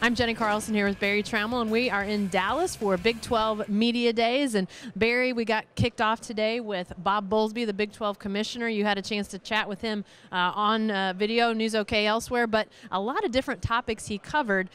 I'm Jenni Carlson here with Barry Tramel, and we are in Dallas for Big 12 Media Days. And Barry, we got kicked off today with Bob Bowlesby, the Big 12 commissioner. You had a chance to chat with him on video, News OK elsewhere, but a lot of different topics he covered,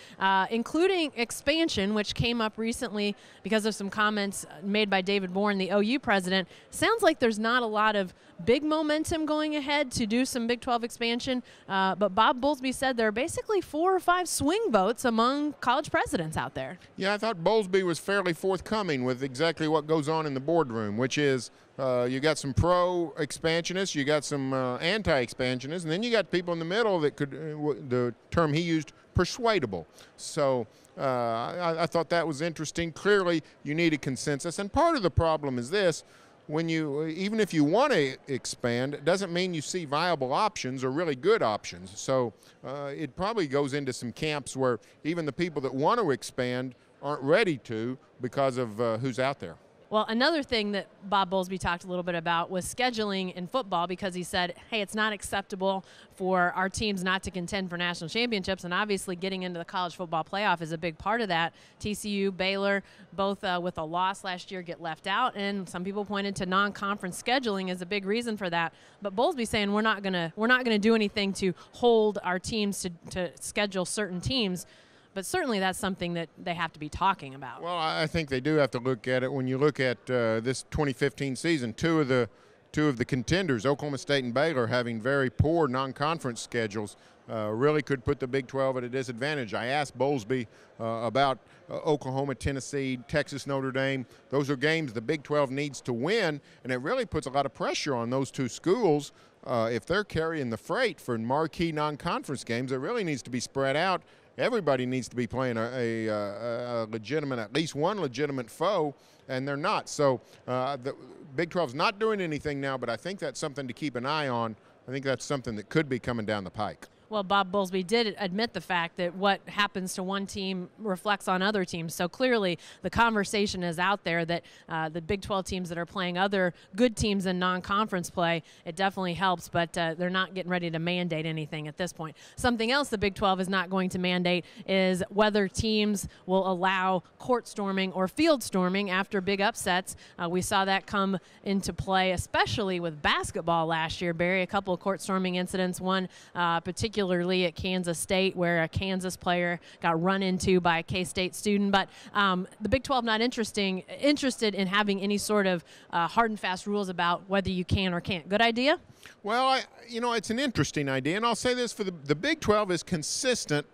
including expansion, which came up recently because of some comments made by David Bourne, the OU president. Sounds like there's not a lot of big momentum going ahead to do some Big 12 expansion, but Bob Bowlesby said there are basically 4 or 5 swing votes among college presidents out there. Yeah, I thought Bowlesby was fairly forthcoming with exactly what goes on in the boardroom, which is you got some pro-expansionists, you got some anti-expansionists, and then you got people in the middle that could, the term he used, persuadable. So I thought that was interesting. Clearly, you need a consensus, and part of the problem is this. When you, even if you want to expand, it doesn't mean you see viable options or really good options. So it probably goes into some camps where even the people that want to expand aren't ready to because of who's out there. Well, another thing that Bob Bowlesby talked a little bit about was scheduling in football, because he said, hey, it's not acceptable for our teams not to contend for national championships, and obviously getting into the college football playoff is a big part of that. TCU, Baylor, both with a loss last year, get left out, and some people pointed to non-conference scheduling as a big reason for that. But Bowlesby saying we're not gonna do anything to hold our teams to schedule certain teams. But certainly that's something that they have to be talking about. Well, I think they do have to look at it. When you look at this 2015 season, two of the contenders, Oklahoma State and Baylor, having very poor non-conference schedules, really could put the Big 12 at a disadvantage. I asked Bowlesby about Oklahoma, Tennessee, Texas, Notre Dame. Those are games the Big 12 needs to win, and it really puts a lot of pressure on those two schools. If they're carrying the freight for marquee non-conference games, it really needs to be spread out. Everybody needs to be playing a legitimate, at least one legitimate foe, and they're not. So the Big 12's not doing anything now, but I think that's something to keep an eye on. I think that's something that could be coming down the pike. Well, Bob Bowlesby did admit the fact that what happens to one team reflects on other teams. So clearly the conversation is out there that the Big 12 teams that are playing other good teams in non-conference play, it definitely helps, but they're not getting ready to mandate anything at this point. Something else the Big 12 is not going to mandate is whether teams will allow court storming or field storming after big upsets. We saw that come into play, especially with basketball last year, Barry. A couple of court storming incidents, one particularly at Kansas State, where a Kansas player got run into by a K-State student. But the Big 12 not interested in having any sort of hard and fast rules about whether you can or can't. Good idea? Well, it's an interesting idea, and I'll say this: for the Big 12 is consistent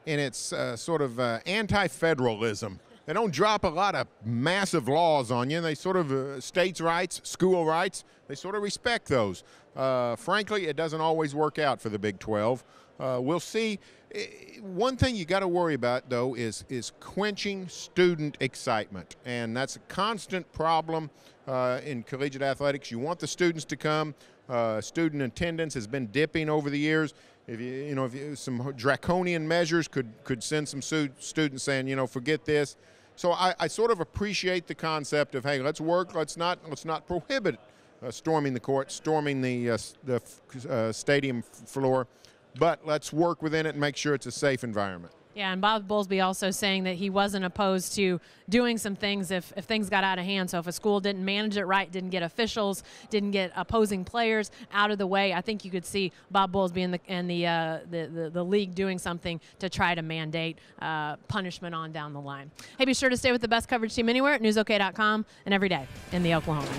in its sort of anti-federalism. They don't drop a lot of massive laws on you. They sort of states' rights, school rights, they sort of respect those. Frankly, it doesn't always work out for the Big 12. We'll see. One thing you got to worry about, though, is quenching student excitement, and that's a constant problem in collegiate athletics. You want the students to come. Student attendance has been dipping over the years. If some draconian measures could send some students saying, forget this. So I sort of appreciate the concept of, hey, let's work. Let's not prohibit storming the court, storming the stadium floor, but let's work within it and make sure it's a safe environment. Yeah, and Bob Bowlesby also saying that he wasn't opposed to doing some things if things got out of hand. So if a school didn't manage it right, didn't get officials, didn't get opposing players out of the way, I think you could see Bob Bowlesby and the league doing something to try to mandate punishment on down the line. Hey, be sure to stay with the best coverage team anywhere at newsok.com and every day in the Oklahoman.